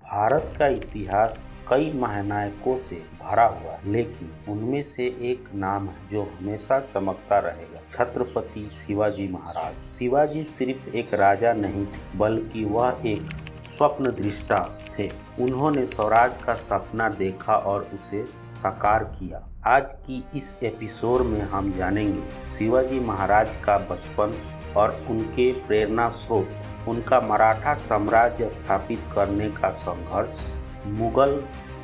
भारत का इतिहास कई महानायकों से भरा हुआ है, लेकिन उनमें से एक नाम है जो हमेशा चमकता रहेगा, छत्रपति शिवाजी महाराज। शिवाजी सिर्फ एक राजा नहीं थे, बल्कि वह एक स्वप्नदृष्टा थे। उन्होंने स्वराज का सपना देखा और उसे साकार किया। आज की इस एपिसोड में हम जानेंगे शिवाजी महाराज का बचपन और उनके प्रेरणा स्रोत, उनका मराठा साम्राज्य स्थापित करने का संघर्ष, मुगल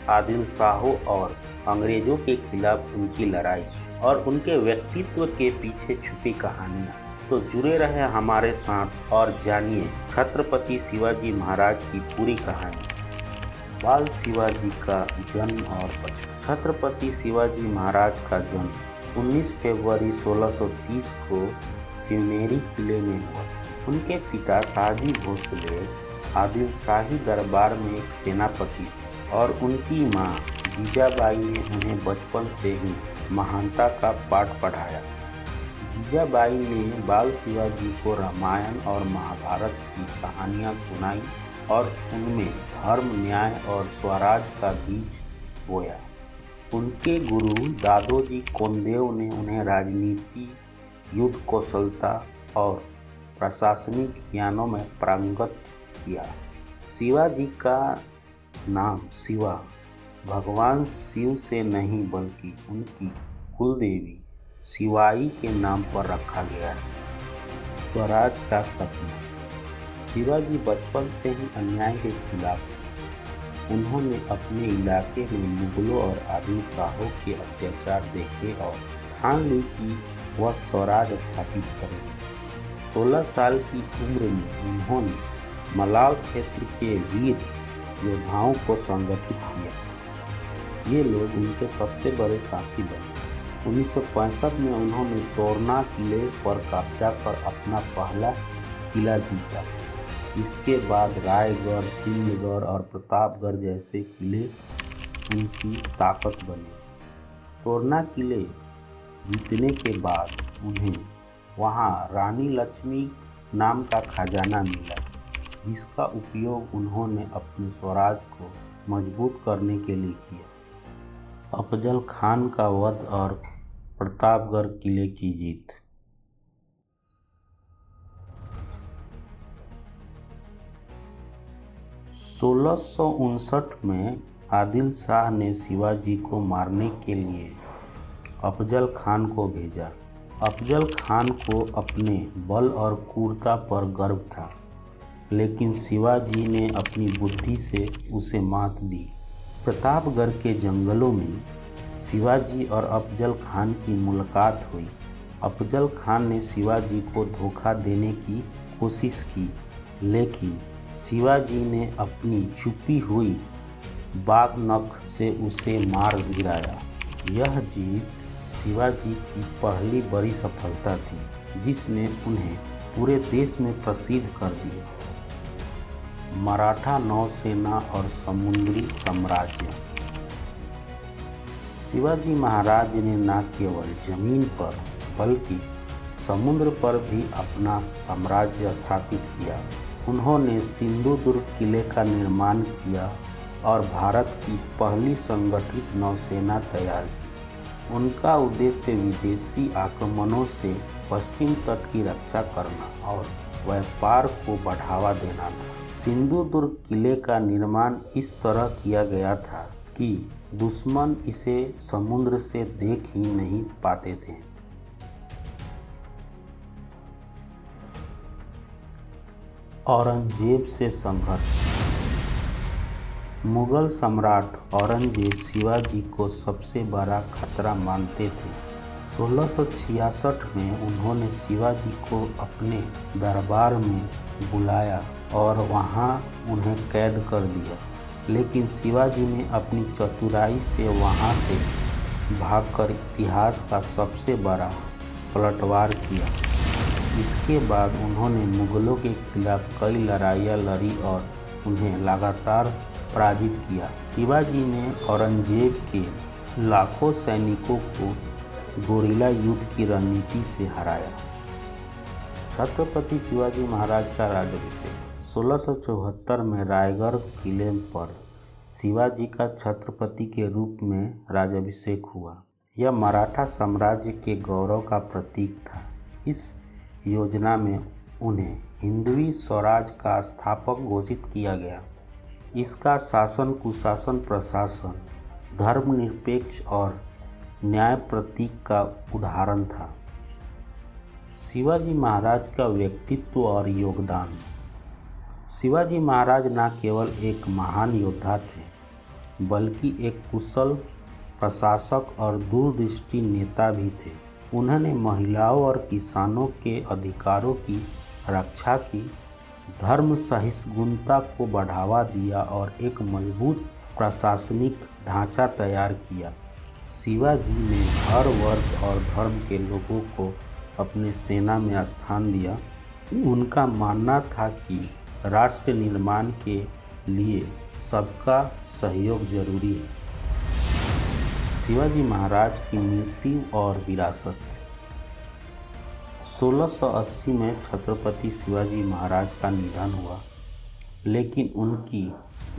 आदिल शाहों और अंग्रेजों के खिलाफ उनकी लड़ाई और उनके व्यक्तित्व के पीछे छुपी कहानियाँ। तो जुड़े रहे हमारे साथ और जानिए छत्रपति शिवाजी महाराज की पूरी कहानी। बाल शिवाजी का जन्म और बचपन। छत्रपति शिवाजी महाराज का जन्म 19 फरवरी 1630 को शिवनेरी किले में हुआ। उनके पिता शाहजी भोसले आदिल शाही दरबार में एक सेनापति थे और उनकी मां जीजाबाई ने उन्हें बचपन से ही महानता का पाठ पढ़ाया। जीजाबाई ने बाल शिवाजी को रामायण और महाभारत की कहानियां सुनाई और उनमें धर्म, न्याय और स्वराज का बीज बोया। उनके गुरु दादोजी कोंडदेव ने उन्हें राजनीति, युद्ध कौशलता और प्रशासनिक ज्ञानों में पारंगत किया। शिवाजी का नाम शिवा भगवान शिव से नहीं बल्कि उनकी कुलदेवी शिवाई के नाम पर रखा गया है। स्वराज का सपना। शिवाजी बचपन से ही अन्याय के खिलाफ थे। उन्होंने अपने इलाके में मुगलों और आदिल शाहों के अत्याचार देखे और ठान ली कि वह स्वराज स्थापित करेंगे। 16 साल की उम्र में उन्होंने मलाव क्षेत्र के वीर योद्धाओं को संगठित किया। ये लोग उनके सबसे बड़े साथी बने। 1965 में उन्होंने तोरना किले पर कब्जा कर अपना पहला किला जीता। इसके बाद रायगढ़, सिंहगढ़ और प्रतापगढ़ जैसे किले उनकी ताकत बने। तोरना किले जीतने के बाद उन्हें वहां रानी लक्ष्मी नाम का खजाना मिला, जिसका उपयोग उन्होंने अपने स्वराज को मजबूत करने के लिए किया। अफजल खान का वध और प्रतापगढ़ किले की जीत। 1659 में आदिल शाह ने शिवाजी को मारने के लिए अफजल खान को भेजा। अफजल खान को अपने बल और क्रूरता पर गर्व था, लेकिन शिवाजी ने अपनी बुद्धि से उसे मात दी। प्रतापगढ़ के जंगलों में शिवाजी और अफजल खान की मुलाकात हुई। अफजल खान ने शिवाजी को धोखा देने की कोशिश की, लेकिन शिवाजी ने अपनी छुपी हुई बाघ नख से उसे मार गिराया। यह जीत शिवाजी की पहली बड़ी सफलता थी, जिसने उन्हें पूरे देश में प्रसिद्ध कर दिया। मराठा नौसेना और समुद्री साम्राज्य। शिवाजी महाराज ने न केवल जमीन पर बल्कि समुद्र पर भी अपना साम्राज्य स्थापित किया। उन्होंने सिंधुदुर्ग किले का निर्माण किया और भारत की पहली संगठित नौसेना तैयार की। उनका उद्देश्य विदेशी आक्रमणों से पश्चिम तट की रक्षा करना और व्यापार को बढ़ावा देना था। सिंधुदुर्ग किले का निर्माण इस तरह किया गया था कि दुश्मन इसे समुद्र से देख ही नहीं पाते थे। औरंगजेब से संघर्ष। मुगल सम्राट औरंगजेब शिवाजी को सबसे बड़ा खतरा मानते थे। 1666 में उन्होंने शिवाजी को अपने दरबार में बुलाया और वहां उन्हें कैद कर दिया, लेकिन शिवाजी ने अपनी चतुराई से वहां से भागकर इतिहास का सबसे बड़ा पलटवार किया। इसके बाद उन्होंने मुगलों के खिलाफ कई लड़ाइयाँ लड़ी और उन्हें लगातार पराजित किया। शिवाजी ने औरंगजेब के लाखों सैनिकों को गोरिल्ला युद्ध की रणनीति से हराया। छत्रपति शिवाजी महाराज का राज्याभिषेक। 1674 में रायगढ़ किले पर शिवाजी का छत्रपति के रूप में राज्याभिषेक हुआ। यह मराठा साम्राज्य के गौरव का प्रतीक था। इस योजना में उन्हें हिंदवी स्वराज का स्थापक घोषित किया गया। इसका शासन कुशासन प्रशासन धर्मनिरपेक्ष और न्याय प्रतीक का उदाहरण था। शिवाजी महाराज का व्यक्तित्व और योगदान। शिवाजी महाराज न केवल एक महान योद्धा थे बल्कि एक कुशल प्रशासक और दूरदृष्टि नेता भी थे। उन्होंने महिलाओं और किसानों के अधिकारों की रक्षा की, धर्म सहिष्णुता को बढ़ावा दिया और एक मजबूत प्रशासनिक ढांचा तैयार किया। शिवाजी ने हर वर्ग और धर्म के लोगों को अपने सेना में स्थान दिया। उनका मानना था कि राष्ट्र निर्माण के लिए सबका सहयोग जरूरी है। शिवाजी महाराज की मृत्यु और विरासत। 1680 में छत्रपति शिवाजी महाराज का निधन हुआ, लेकिन उनकी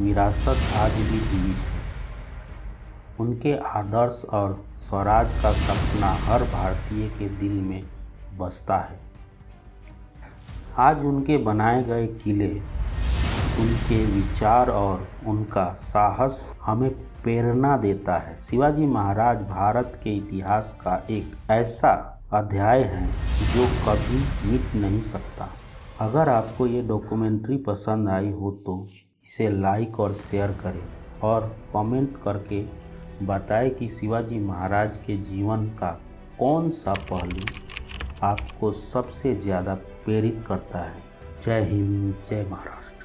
विरासत आज भी जीवित है। उनके आदर्श और स्वराज का सपना हर भारतीय के दिल में बसता है। आज उनके बनाए गए किले, उनके विचार और उनका साहस हमें प्रेरणा देता है। शिवाजी महाराज भारत के इतिहास का एक ऐसा अध्याय है जो कभी मिट नहीं सकता। अगर आपको ये डॉक्यूमेंट्री पसंद आई हो तो इसे लाइक और शेयर करें और कमेंट करके बताएं कि शिवाजी महाराज के जीवन का कौन सा पहलू आपको सबसे ज़्यादा प्रेरित करता है। जय हिंद, जय महाराष्ट्र।